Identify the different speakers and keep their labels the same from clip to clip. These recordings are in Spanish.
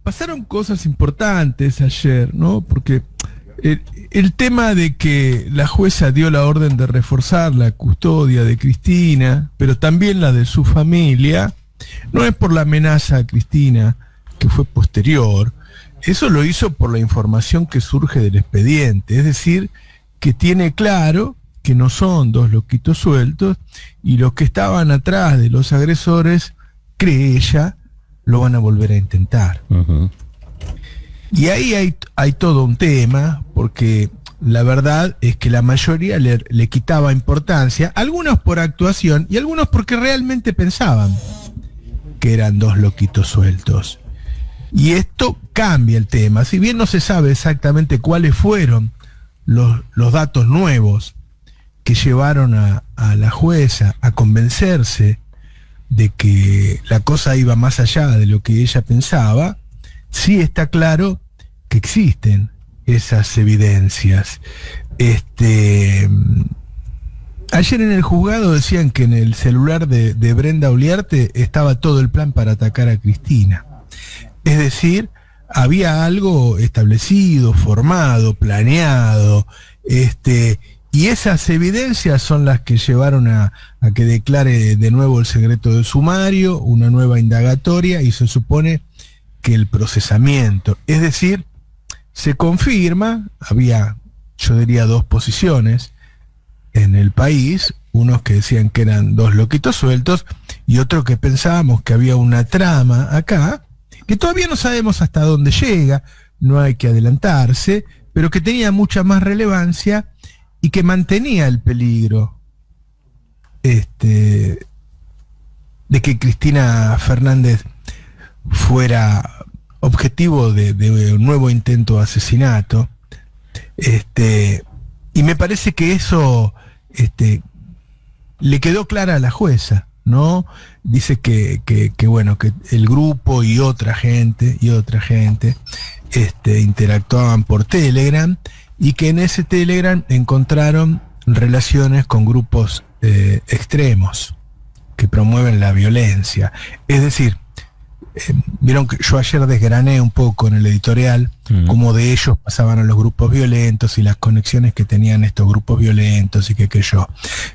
Speaker 1: pasaron cosas importantes ayer, ¿no? Porque el tema de que la jueza dio la orden de reforzar la custodia de Cristina, pero también la de su familia, no es por la amenaza a Cristina, que fue posterior. Eso lo hizo por la información que surge del expediente, es decir, que tiene claro que no son dos loquitos sueltos y los que estaban atrás de los agresores, cree ella, lo van a volver a intentar.
Speaker 2: Uh-huh.
Speaker 1: Y ahí hay todo un tema, porque la verdad es que la mayoría le quitaba importancia, algunos por actuación y algunos porque realmente pensaban que eran dos loquitos sueltos. Y esto cambia el tema. Si bien no se sabe exactamente cuáles fueron los datos nuevos que llevaron a la jueza a convencerse de que la cosa iba más allá de lo que ella pensaba, sí está claro que existen esas evidencias. Ayer en el juzgado decían que en el celular de Brenda Uliarte estaba todo el plan para atacar a Cristina. Es decir, había algo establecido, formado, planeado, y esas evidencias son las que llevaron a que declare de nuevo el secreto de sumario, una nueva indagatoria, y se supone que el procesamiento. Es decir, se confirma, había, yo diría, dos posiciones en el país, unos que decían que eran dos loquitos sueltos, y otros que pensábamos que había una trama acá, que todavía no sabemos hasta dónde llega, no hay que adelantarse, pero que tenía mucha más relevancia y que mantenía el peligro de que Cristina Fernández fuera objetivo de un nuevo intento de asesinato. Y me parece que eso le quedó clara a la jueza, ¿no? Dice que bueno, que el grupo y otra gente interactuaban por Telegram, y que en ese Telegram encontraron relaciones con grupos extremos que promueven la violencia. Es decir, vieron que yo ayer desgrané un poco en el editorial cómo de ellos pasaban a los grupos violentos y las conexiones que tenían estos grupos violentos y que yo.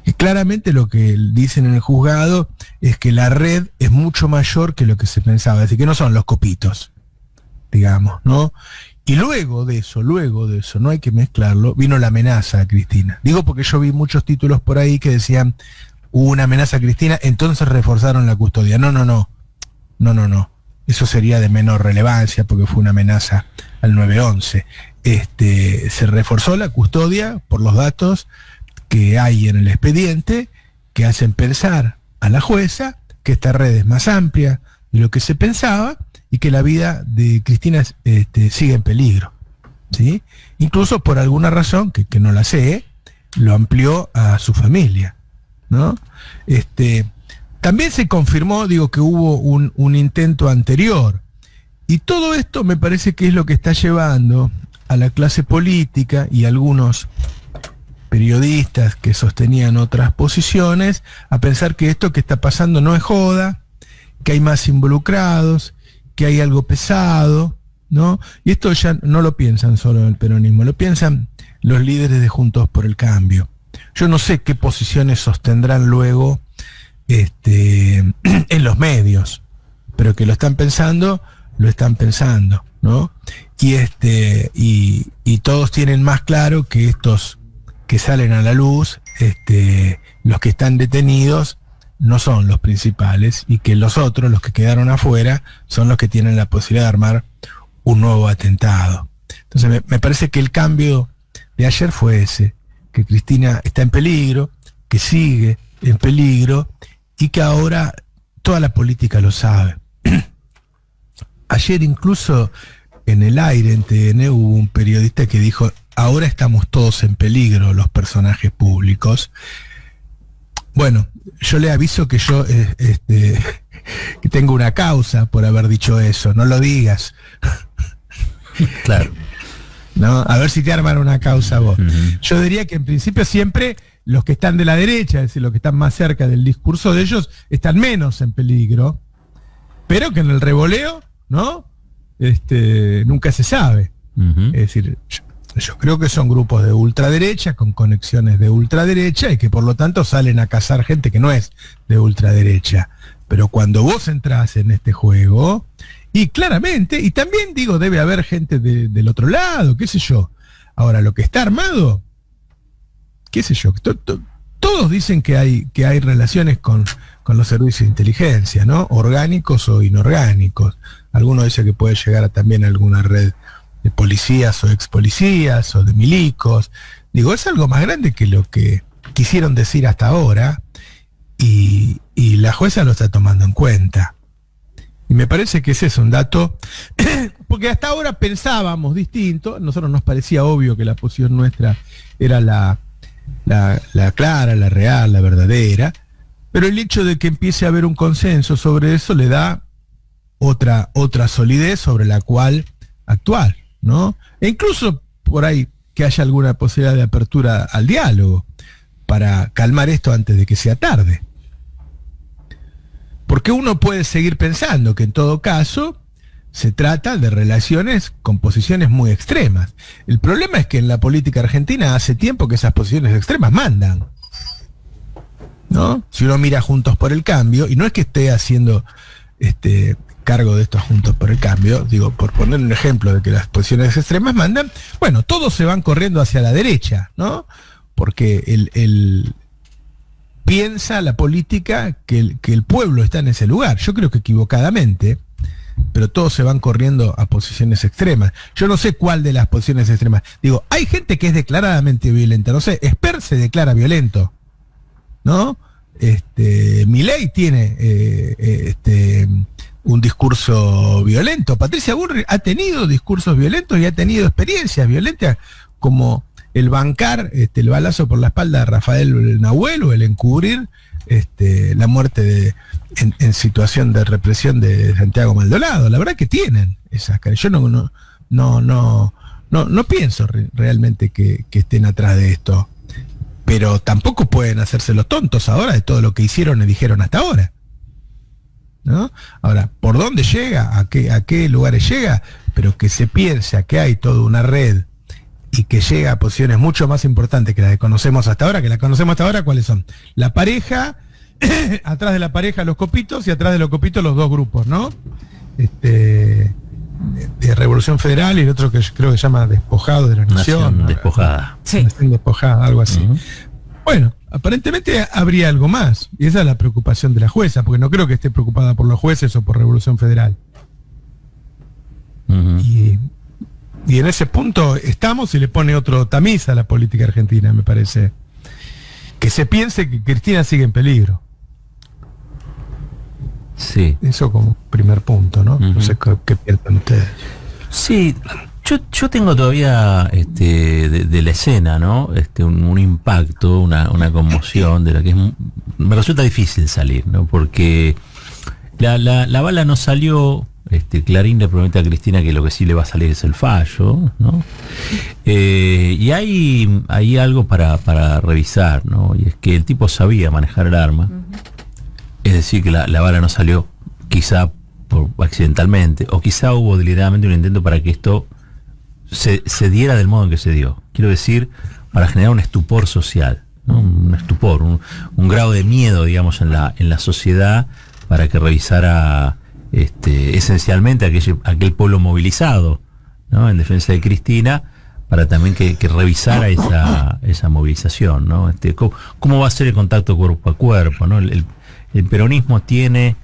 Speaker 1: Y claramente lo que dicen en el juzgado es que la red es mucho mayor que lo que se pensaba, es decir, que no son los copitos, digamos, ¿no? Y luego de eso, no hay que mezclarlo, vino la amenaza a Cristina. Digo porque yo vi muchos títulos por ahí que decían, hubo una amenaza a Cristina, entonces reforzaron la custodia. No. Eso sería de menor relevancia porque fue una amenaza al 911. Se reforzó la custodia por los datos que hay en el expediente que hacen pensar a la jueza que esta red es más amplia de lo que se pensaba y que la vida de Cristina sigue en peligro, ¿sí? Incluso por alguna razón, que no la sé, lo amplió a su familia, ¿no? También se confirmó, que hubo un intento anterior. Y todo esto me parece que es lo que está llevando a la clase política y a algunos periodistas que sostenían otras posiciones a pensar que esto que está pasando no es joda, que hay más involucrados, que hay algo pesado, ¿no? Y esto ya no lo piensan solo en el peronismo, lo piensan los líderes de Juntos por el Cambio. Yo no sé qué posiciones sostendrán luego en los medios, pero que lo están pensando, ¿no? Y todos tienen más claro que estos que salen a la luz, los que están detenidos, no son los principales, y que los otros, los que quedaron afuera, son los que tienen la posibilidad de armar un nuevo atentado. Entonces me parece que el cambio de ayer fue ese, que Cristina está en peligro, que sigue en peligro, y que ahora toda la política lo sabe. Ayer incluso en el aire, en TN, hubo un periodista que dijo, ahora estamos todos en peligro, los personajes públicos. Bueno, yo le aviso que yo que tengo una causa por haber dicho eso, no lo digas.
Speaker 2: Claro.
Speaker 1: ¿No? A ver si te arman una causa vos. Uh-huh. Yo diría que en principio siempre los que están de la derecha, es decir, los que están más cerca del discurso de ellos, están menos en peligro, pero que en el revoleo, ¿no? nunca se sabe. Es decir, yo creo que son grupos de ultraderecha con conexiones de ultraderecha y que por lo tanto salen a cazar gente que no es de ultraderecha. Pero cuando vos entrás en este juego, y claramente, y también digo, debe haber gente del otro lado, qué sé yo. Ahora, lo que está armado, qué sé yo, todos dicen que hay relaciones con los servicios de inteligencia, ¿no? Orgánicos o inorgánicos. Algunos dicen que puede llegar a también alguna red de policías o ex policías o de milicos. Digo, es algo más grande que lo que quisieron decir hasta ahora y la jueza lo está tomando en cuenta. Y me parece que ese es un dato, porque hasta ahora pensábamos distinto, a nosotros nos parecía obvio que la posición nuestra era la clara, la real, la verdadera, pero el hecho de que empiece a haber un consenso sobre eso le da otra solidez sobre la cual actuar, ¿no? E incluso por ahí que haya alguna posibilidad de apertura al diálogo para calmar esto antes de que sea tarde. Porque uno puede seguir pensando que en todo caso se trata de relaciones con posiciones muy extremas. El problema es que en la política argentina hace tiempo que esas posiciones extremas mandan, ¿no? Si uno mira Juntos por el Cambio, y no es que esté haciendo cargo de estos Juntos por el Cambio, digo, por poner un ejemplo de que las posiciones extremas mandan, bueno, todos se van corriendo hacia la derecha, ¿no? Porque piensa la política que el pueblo está en ese lugar. Yo creo que equivocadamente, pero todos se van corriendo a posiciones extremas. Yo no sé cuál de las posiciones extremas. Digo, hay gente que es declaradamente violenta. No sé, Esper se declara violento, ¿no? Milei tiene un discurso violento. Patricia Bullrich ha tenido discursos violentos y ha tenido experiencias violentas como el bancar el balazo por la espalda de Rafael Nahuel o el encubrir la muerte en situación de represión de Santiago Maldonado. La verdad que tienen esas caras. Yo no pienso realmente que estén atrás de esto, pero tampoco pueden hacerse los tontos ahora de todo lo que hicieron y dijeron hasta ahora, ¿no? Ahora, ¿por dónde llega? ¿A qué lugares llega? Pero que se piensa que hay toda una red y que llega a posiciones mucho más importantes que las que conocemos hasta ahora. ¿Cuáles son? La pareja, atrás de la pareja los copitos y atrás de los copitos los dos grupos, ¿no? De Revolución Federal y el otro que yo creo que se llama Despojado de la Nación.
Speaker 2: Despojada.
Speaker 1: Sí. Nación Despojada, algo así. Bueno, aparentemente habría algo más, y esa es la preocupación de la jueza, porque no creo que esté preocupada por los jueces o por Revolución Federal. Y en ese punto estamos y le pone otro tamiz a la política argentina, me parece. Que se piense que Cristina sigue en peligro.
Speaker 2: Sí.
Speaker 1: Eso como primer punto, ¿no? No sé qué piensan ustedes.
Speaker 2: Sí, yo tengo todavía de la escena, ¿no? Un impacto, una conmoción de la que me resulta difícil salir, ¿no? Porque la bala no salió. Clarín le promete a Cristina que lo que sí le va a salir es el fallo, ¿no? Y hay algo para revisar, ¿no? Y es que el tipo sabía manejar el arma, es decir, que la bala no salió quizá accidentalmente, o quizá hubo deliberadamente un intento para que esto se diera del modo en que se dio. Quiero decir, para generar un estupor social, ¿no? Un estupor, un grado de miedo, digamos, en la sociedad, para que revisara esencialmente aquel pueblo movilizado, ¿no? En defensa de Cristina, para también que revisara esa movilización, ¿no? ¿Cómo va a ser el contacto cuerpo a cuerpo, ¿no? El peronismo tiene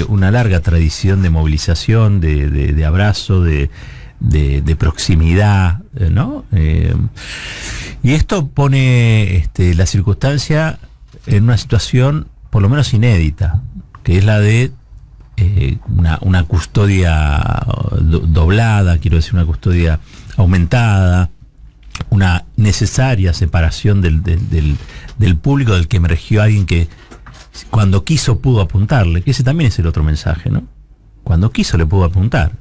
Speaker 2: una larga tradición de movilización, de abrazo, de proximidad, ¿no? Y esto pone la circunstancia en una situación por lo menos inédita, que es la de una custodia doblada, quiero decir, una custodia aumentada, una necesaria separación del público, del que emergió alguien que cuando quiso pudo apuntarle, que ese también es el otro mensaje, ¿no? Cuando quiso le pudo apuntar.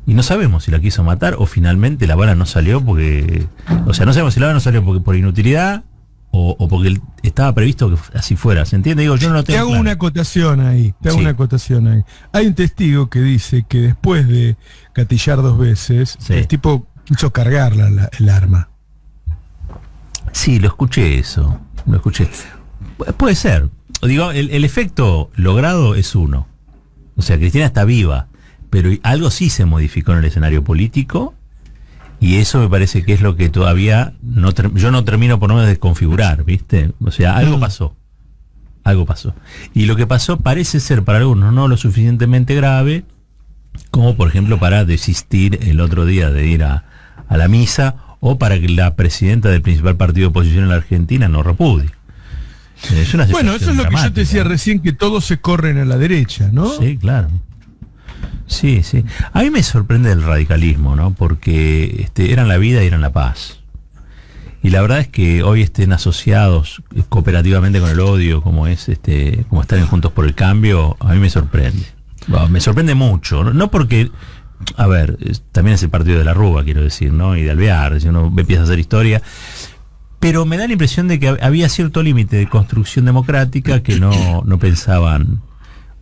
Speaker 2: Y no sabemos si la quiso matar o finalmente la bala no salió porque... O sea, no sabemos si la bala no salió porque por inutilidad o porque estaba previsto que así fuera. ¿Se entiende? Digo, yo no lo tengo
Speaker 1: Te hago
Speaker 2: claro.
Speaker 1: una acotación ahí,
Speaker 2: Sí.
Speaker 1: Hay un testigo que dice que después de gatillar 2 veces,
Speaker 2: Sí.
Speaker 1: el tipo quiso cargar el arma.
Speaker 2: Sí, lo escuché eso. Lo escuché. Puede ser. Digo, el efecto logrado es uno. O sea, Cristina está viva, pero algo sí se modificó en el escenario político y eso me parece que es lo que todavía yo no termino por no desconfigurar, ¿viste? O sea, algo pasó. Algo pasó. Y lo que pasó parece ser para algunos no lo suficientemente grave como, por ejemplo, para desistir el otro día de ir a la misa o para que la presidenta del principal partido de oposición en la Argentina no repudie. Es una
Speaker 1: Bueno, eso es lo que yo te decía
Speaker 2: dramática, ¿no?
Speaker 1: recién, que todos se corren a la derecha, ¿no?
Speaker 2: Sí, claro. Sí, sí. A mí me sorprende el radicalismo, ¿no? Porque eran la vida y eran la paz. Y la verdad es que hoy estén asociados cooperativamente con el odio, como como están en Juntos por el Cambio, a mí me sorprende. Bueno, me sorprende mucho. No porque, a ver, también es el partido de la Rúa, quiero decir, ¿no? Y de Alvear, si uno empieza a hacer historia. Pero me da la impresión de que había cierto límite de construcción democrática que no pensaban.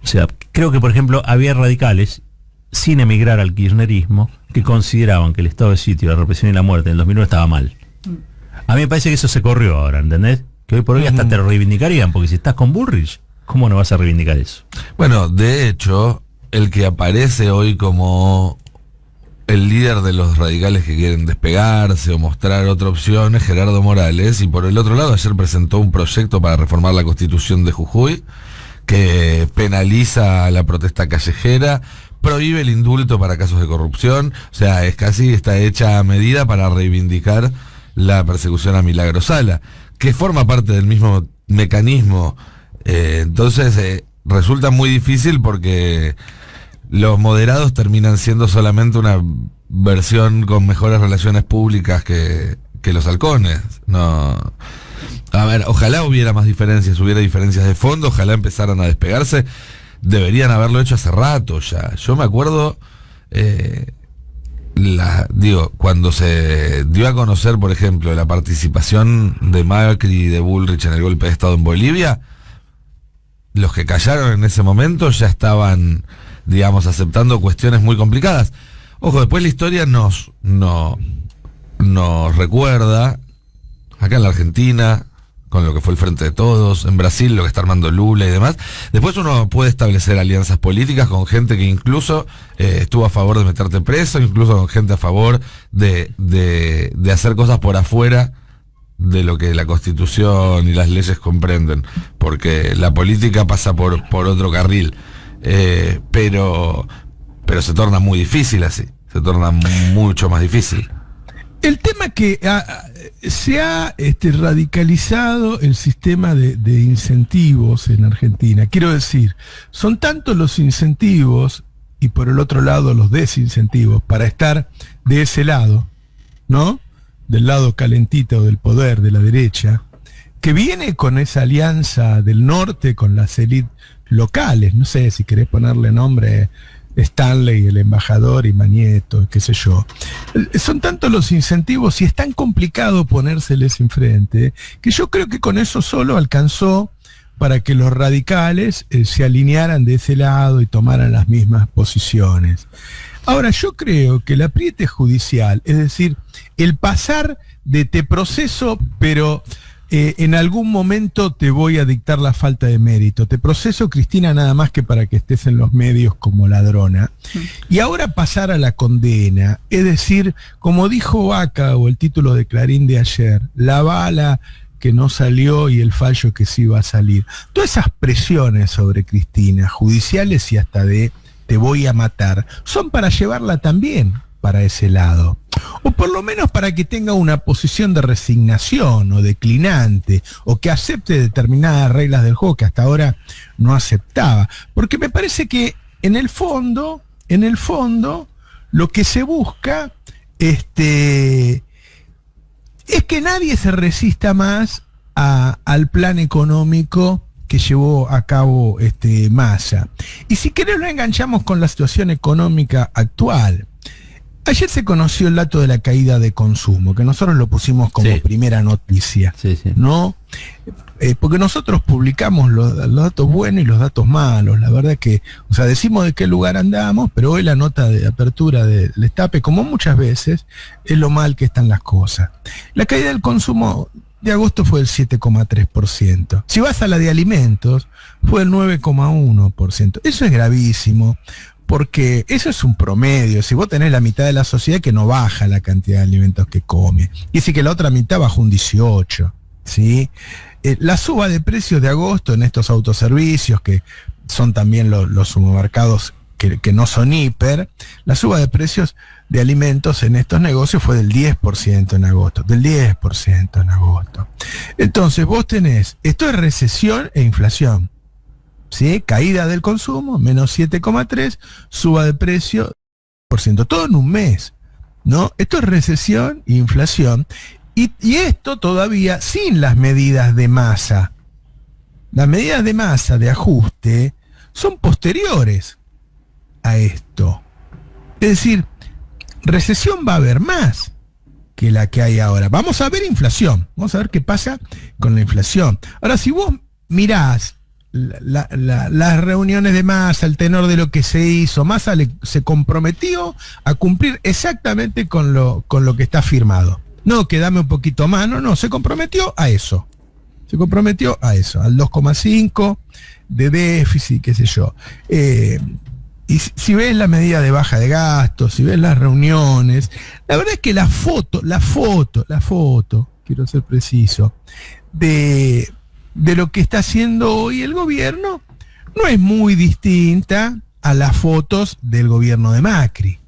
Speaker 2: O sea, creo que, por ejemplo, había radicales, sin emigrar al kirchnerismo, que consideraban que el estado de sitio, la represión y la muerte en el 2009 estaba mal. A mí me parece que eso se corrió ahora, ¿entendés? Que hoy por hoy hasta te lo reivindicarían, porque si estás con Bullrich, ¿cómo no vas a reivindicar eso?
Speaker 3: Bueno, de hecho, el que aparece hoy como el líder de los radicales que quieren despegarse o mostrar otra opción es Gerardo Morales, y por el otro lado ayer presentó un proyecto para reformar la Constitución de Jujuy que penaliza la protesta callejera, prohíbe el indulto para casos de corrupción, o sea, está hecha a medida para reivindicar la persecución a Milagro Sala, que forma parte del mismo mecanismo. Entonces resulta muy difícil porque los moderados terminan siendo solamente una versión con mejores relaciones públicas que los halcones. No. A ver, ojalá hubiera más diferencias, hubiera diferencias de fondo, ojalá empezaran a despegarse. Deberían haberlo hecho hace rato ya. Yo me acuerdo, cuando se dio a conocer, por ejemplo, la participación de Macri y de Bullrich en el golpe de Estado en Bolivia, los que callaron en ese momento ya estaban, digamos, aceptando cuestiones muy complicadas. Ojo, después la historia nos recuerda, acá en la Argentina, con lo que fue el Frente de Todos, en Brasil lo que está armando Lula y demás. Después uno puede establecer alianzas políticas con gente que incluso estuvo a favor de meterte preso, incluso con gente a favor de hacer cosas por afuera de lo que la Constitución y las leyes comprenden, porque la política pasa por otro carril, pero se torna muy difícil así, se torna mucho más difícil.
Speaker 1: El tema que se ha radicalizado el sistema de incentivos en Argentina. Quiero decir, son tantos los incentivos y por el otro lado los desincentivos para estar de ese lado, ¿no? Del lado calentito del poder, de la derecha, que viene con esa alianza del norte con las élites locales. No sé si querés ponerle nombre Stanley, el embajador, y Mañeto, qué sé yo. Son tantos los incentivos y es tan complicado ponérseles enfrente que yo creo que con eso solo alcanzó para que los radicales se alinearan de ese lado y tomaran las mismas posiciones. Ahora, yo creo que el apriete judicial, es decir, el pasar de te proceso, pero en algún momento te voy a dictar la falta de mérito. Te proceso, Cristina, nada más que para que estés en los medios como ladrona. Y ahora pasar a la condena, es decir, como dijo Vaca o el título de Clarín de ayer, la bala que no salió y el fallo que sí va a salir. Todas esas presiones sobre Cristina, judiciales y hasta de te voy a matar, son para llevarla también para ese lado, o por lo menos para que tenga una posición de resignación o declinante, o que acepte determinadas reglas del juego que hasta ahora no aceptaba, porque me parece que en el fondo, lo que se busca es que nadie se resista más al plan económico que llevó a cabo Massa. Y si querés lo enganchamos con la situación económica actual. Ayer se conoció el dato de la caída de consumo, que nosotros lo pusimos como primera noticia,
Speaker 2: Sí.
Speaker 1: ¿no? Porque nosotros publicamos los datos buenos y los datos malos. La verdad que, o sea, decimos de qué lugar andamos, pero hoy la nota de apertura del Destape, como muchas veces, es lo mal que están las cosas. La caída del consumo de agosto fue del 7,3%. Si vas a la de alimentos, fue del 9,1%. Eso es gravísimo, porque eso es un promedio. Si vos tenés la mitad de la sociedad que no baja la cantidad de alimentos que come, y si que la otra mitad bajó un 18%, ¿sí? La suba de precios de agosto en estos autoservicios, que son también los supermercados que no son hiper, la suba de precios de alimentos en estos negocios fue del 10% en agosto, del 10% en agosto. Entonces vos tenés, esto es recesión e inflación, ¿sí? Caída del consumo, menos 7,3, suba de precio, todo en un mes, ¿no? Esto es recesión e inflación, y esto todavía sin las medidas de masa. Las medidas de masa, de ajuste, son posteriores a esto. Es decir, recesión va a haber más que la que hay ahora. Vamos a ver inflación, vamos a ver qué pasa con la inflación. Ahora, si vos mirás las reuniones de Massa, el tenor de lo que se hizo, Massa se comprometió a cumplir exactamente con lo que está firmado. No, que dame un poquito más, no, se comprometió a eso. Se comprometió a eso, al 2,5 de déficit, qué sé yo. Y si ves la medida de baja de gastos, si ves las reuniones, la verdad es que la foto, quiero ser preciso, de lo que está haciendo hoy el gobierno, no es muy distinta a las fotos del gobierno de Macri,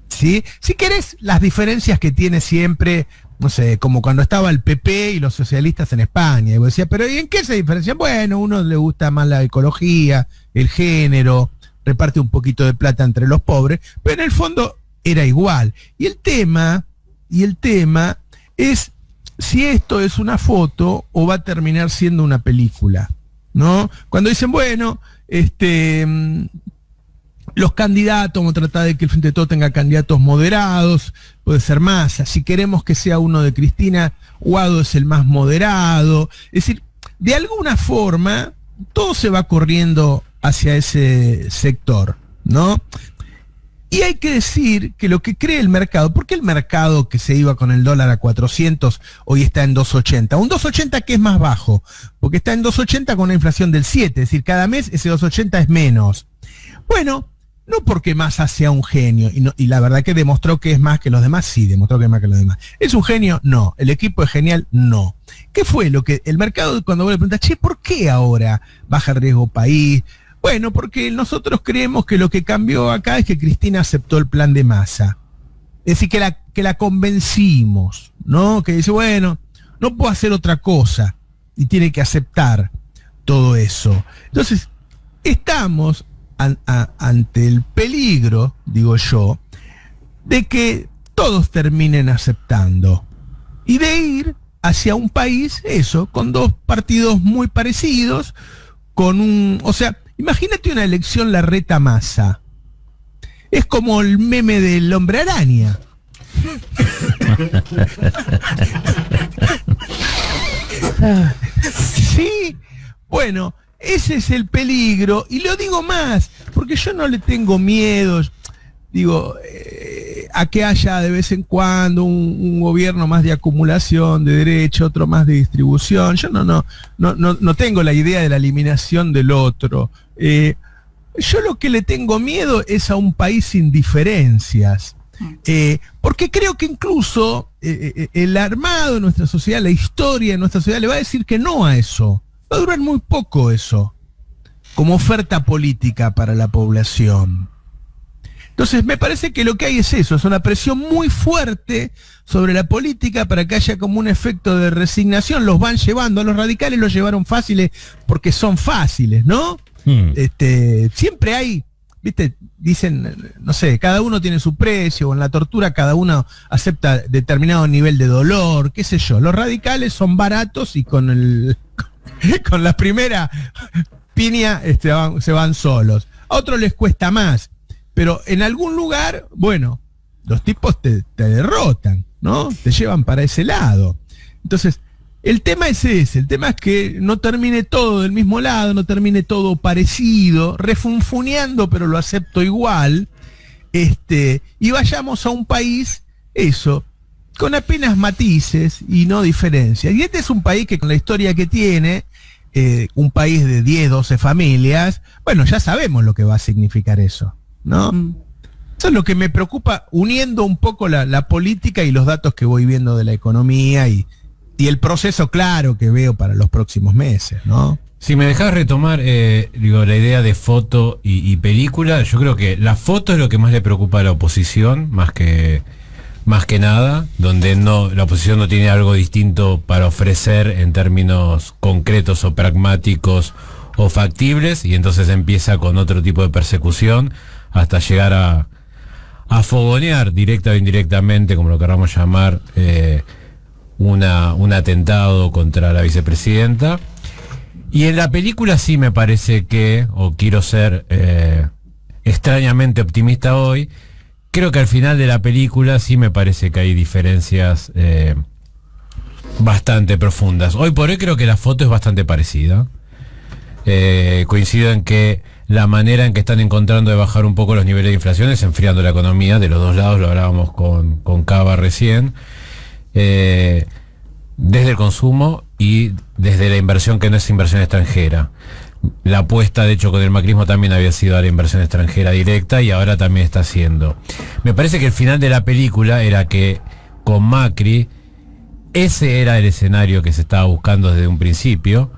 Speaker 1: ¿sí? Si querés, las diferencias que tiene siempre, no sé, como cuando estaba el PP y los socialistas en España, y vos decías, pero ¿y en qué se diferencian? Bueno, a uno le gusta más la ecología, el género, reparte un poquito de plata entre los pobres, pero en el fondo era igual. Y el tema es si esto es una foto o va a terminar siendo una película, ¿no? Cuando dicen, bueno, los candidatos, vamos a tratar de que el Frente de Todos tenga candidatos moderados, puede ser Massa, si queremos que sea uno de Cristina, Guado es el más moderado, es decir, de alguna forma, todo se va corriendo hacia ese sector, ¿no? Y hay que decir que lo que cree el mercado, ¿por qué el mercado que se iba con el dólar a 400 hoy está en 2,80? Un 2,80 que es más bajo, porque está en 2,80 con una inflación del 7, es decir, cada mes ese 2,80 es menos. Bueno, no porque Massa sea un genio, y la verdad que demostró que es más que los demás, sí, demostró que es más que los demás. ¿Es un genio? No. ¿El equipo es genial? No. ¿Qué fue lo que el mercado, cuando vos le preguntas, che, ¿por qué ahora baja el riesgo país? Bueno, porque nosotros creemos que lo que cambió acá es que Cristina aceptó el plan de Massa. Es decir, que la convencimos, ¿no? Que dice, bueno, no puedo hacer otra cosa, y tiene que aceptar todo eso. Entonces, estamos ante el peligro, digo yo, de que todos terminen aceptando y de ir hacia un país, eso, con dos partidos muy parecidos, o sea, imagínate una elección Larreta-Massa. Es como el meme del Hombre Araña. Sí, bueno, ese es el peligro, y lo digo más, porque yo no le tengo miedo, digo, a que haya de vez en cuando un gobierno más de acumulación de derecho, otro más de distribución. Yo no tengo la idea de la eliminación del otro. Yo lo que le tengo miedo es a un país sin diferencias. Porque creo que incluso el armado de nuestra sociedad, la historia de nuestra sociedad, le va a decir que no a eso. Va a durar muy poco eso, como oferta política para la población. Entonces me parece que lo que hay es eso, es una presión muy fuerte sobre la política para que haya como un efecto de resignación. Los van llevando, a los radicales los llevaron fáciles porque son fáciles, ¿no? Siempre hay, ¿viste? Dicen, no sé, cada uno tiene su precio, o en la tortura cada uno acepta determinado nivel de dolor, qué sé yo. Los radicales son baratos y con la primera piña se van solos. A otros les cuesta más, pero en algún lugar, bueno, los tipos te derrotan, ¿no? Te llevan para ese lado. Entonces, El tema es ese, el tema es que no termine todo del mismo lado, no termine todo parecido, refunfuneando, pero lo acepto igual, y vayamos a un país, eso, con apenas matices y no diferencias. Y este es un país que con la historia que tiene, un país de 10, 12 familias, bueno, ya sabemos lo que va a significar eso, ¿no? Eso es lo que me preocupa, uniendo un poco la política y los datos que voy viendo de la economía y el proceso claro que veo para los próximos meses, ¿no?
Speaker 4: Si me dejas retomar, la idea de foto y película, yo creo que la foto es lo que más le preocupa a la oposición, más que nada, donde la oposición no tiene algo distinto para ofrecer en términos concretos o pragmáticos o factibles, y entonces empieza con otro tipo de persecución hasta llegar a fogonear directa o indirectamente, como lo queramos llamar, un atentado contra la vicepresidenta. Y en la película sí me parece que, o quiero ser extrañamente optimista hoy, creo que al final de la película sí me parece que hay diferencias bastante profundas. Hoy por hoy creo que la foto es bastante parecida. Coincido en que la manera en que están encontrando de bajar un poco los niveles de inflación es enfriando la economía de los dos lados, lo hablábamos con Cava recién, desde el consumo y desde la inversión que no es inversión extranjera. La apuesta, de hecho, con el macrismo también había sido a la inversión extranjera directa y ahora también está haciendo. Me parece que el final de la película era que con Macri ese era el escenario que se estaba buscando desde un principio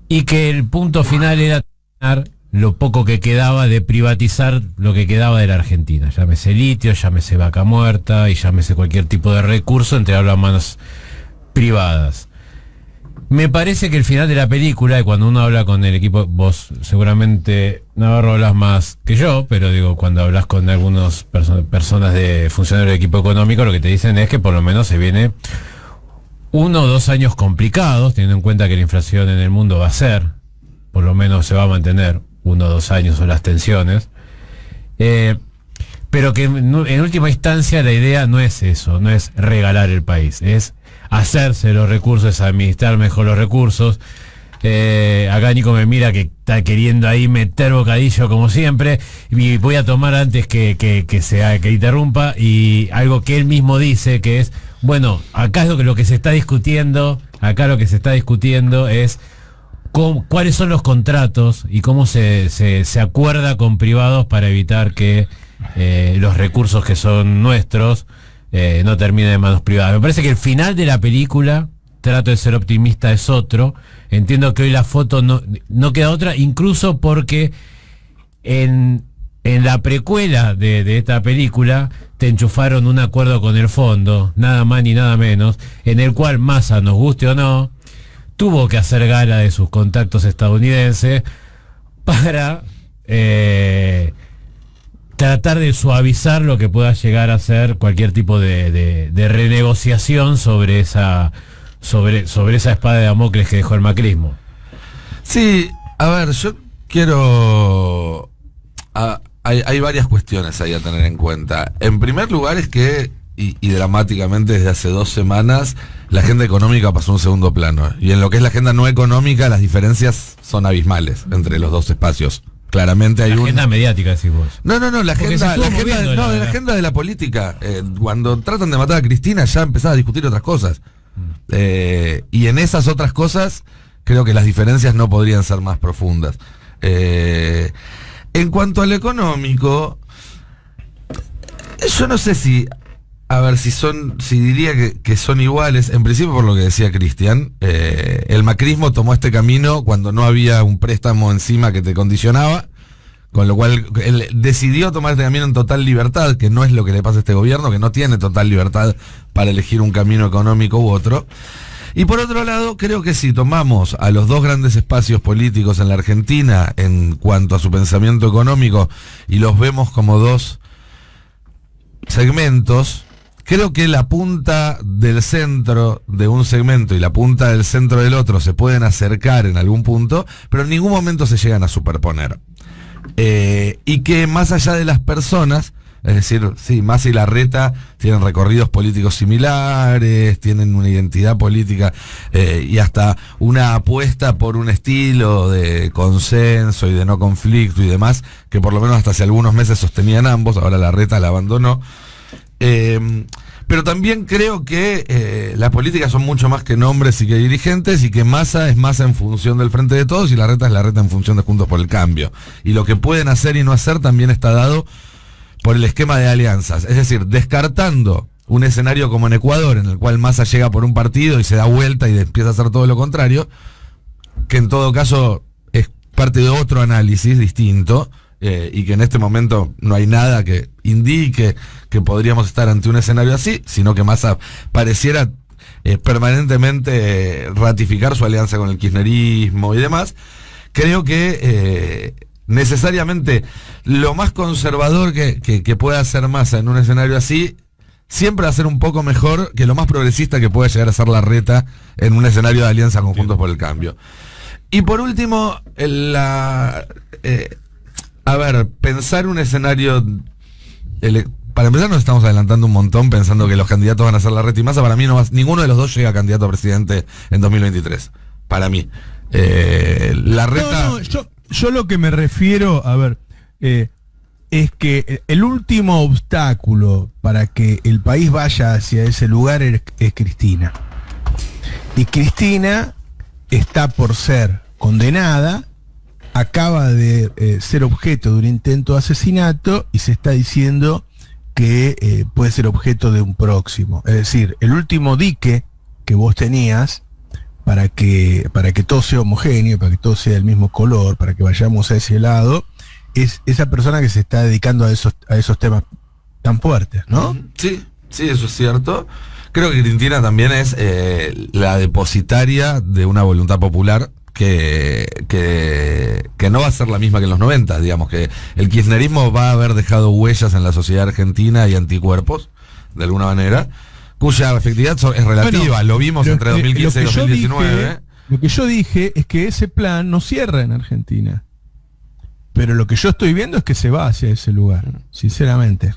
Speaker 4: y que el punto final era terminar lo poco que quedaba de privatizar lo que quedaba de la Argentina. Llámese litio, llámese vaca muerta y llámese cualquier tipo de recurso, entregarlo a manos privadas. Me parece que el final de la película, y cuando uno habla con el equipo, vos seguramente, Navarro, hablas más que yo, pero digo, cuando hablas con algunas personas de funcionarios del equipo económico, lo que te dicen es que por lo menos se viene 1 o 2 años complicados, teniendo en cuenta que la inflación en el mundo va a ser, por lo menos se va a mantener 1 o 2 años o las tensiones, pero que en última instancia la idea no es eso, no es regalar el país, es hacerse los recursos, administrar mejor los recursos. Acá Nico me mira que está queriendo ahí meter bocadillo como siempre, y voy a tomar antes que interrumpa, y algo que él mismo dice, que es, bueno, acá es lo que se está discutiendo, es cuáles son los contratos y cómo se acuerda con privados para evitar que los recursos que son nuestros no terminen en manos privadas. Me parece que el final de la película, trato de ser optimista, es otro. Entiendo que hoy la foto no queda otra, incluso porque en la precuela de esta película te enchufaron un acuerdo con el fondo, nada más ni nada menos, en el cual Massa, nos guste o no, tuvo que hacer gala de sus contactos estadounidenses para tratar de suavizar lo que pueda llegar a ser cualquier tipo de renegociación sobre esa espada de Damocles que dejó el macrismo.
Speaker 3: Sí, a ver, yo quiero... hay varias cuestiones ahí a tener en cuenta. En primer lugar es que, y dramáticamente desde hace 2 semanas, la agenda económica pasó a un segundo plano. Y en lo que es la agenda no económica, las diferencias son abismales entre los dos espacios. Claramente hay
Speaker 4: la agenda mediática, decís vos.
Speaker 3: No, la agenda de la política. Cuando tratan de matar a Cristina ya empezaba a discutir otras cosas. Y en esas otras cosas creo que las diferencias no podrían ser más profundas. En cuanto al económico, yo no sé si diría que son iguales. En principio, por lo que decía Cristian, el macrismo tomó este camino cuando no había un préstamo encima que te condicionaba, con lo cual él decidió tomar este camino en total libertad, que no es lo que le pasa a este gobierno, que no tiene total libertad para elegir un camino económico u otro. Y por otro lado, creo que si tomamos a los dos grandes espacios políticos en la Argentina en cuanto a su pensamiento económico y los vemos como dos segmentos, creo que la punta del centro de un segmento y la punta del centro del otro se pueden acercar en algún punto, pero en ningún momento se llegan a superponer. Y que más allá de las personas, Es decir, sí, Massa y Larreta tienen recorridos políticos similares, tienen una identidad política y hasta una apuesta por un estilo de consenso y de no conflicto y demás, que por lo menos hasta hace algunos meses sostenían ambos, ahora Larreta la abandonó. Pero también creo que las políticas son mucho más que nombres y que dirigentes, y que Massa es Massa en función del Frente de Todos y Larreta es Larreta en función de Juntos por el Cambio. Y lo que pueden hacer y no hacer también está dado por el esquema de alianzas. Es decir, descartando un escenario como en Ecuador, en el cual Massa llega por un partido y se da vuelta y empieza a hacer todo lo contrario, que en todo caso es parte de otro análisis distinto, y que en este momento no hay nada que indique que podríamos estar ante un escenario así, sino que Massa pareciera permanentemente ratificar su alianza con el kirchnerismo y demás. Creo que necesariamente lo más conservador que pueda hacer Massa en un escenario así siempre va a ser un poco mejor que lo más progresista que pueda llegar a ser Larreta en un escenario de alianza con Juntos por el Cambio. Y por último, pensar un escenario... Para empezar, nos estamos adelantando un montón pensando que los candidatos van a ser Larreta y Massa. Para mí, ninguno de los dos llega a candidato a presidente en 2023. Para mí. Larreta...
Speaker 1: No, yo lo que me refiero, es que el último obstáculo para que el país vaya hacia ese lugar es Cristina. Y Cristina está por ser condenada, acaba de ser objeto de un intento de asesinato y se está diciendo que puede ser objeto de un próximo. Es decir, el último dique que vos tenías para que todo sea homogéneo, para que todo sea del mismo color, para que vayamos a ese lado, es esa persona que se está dedicando a esos temas tan fuertes, ¿no?
Speaker 3: Sí, eso es cierto. Creo que Cristina también es la depositaria de una voluntad popular que no va a ser la misma que en los 90, digamos, que el kirchnerismo va a haber dejado huellas en la sociedad argentina y anticuerpos, de alguna manera, cuya efectividad es relativa. Bueno, lo vimos entre 2015 y 2019.
Speaker 1: Lo que yo dije es que ese plan no cierra en Argentina. Pero lo que yo estoy viendo es que se va hacia ese lugar, sinceramente.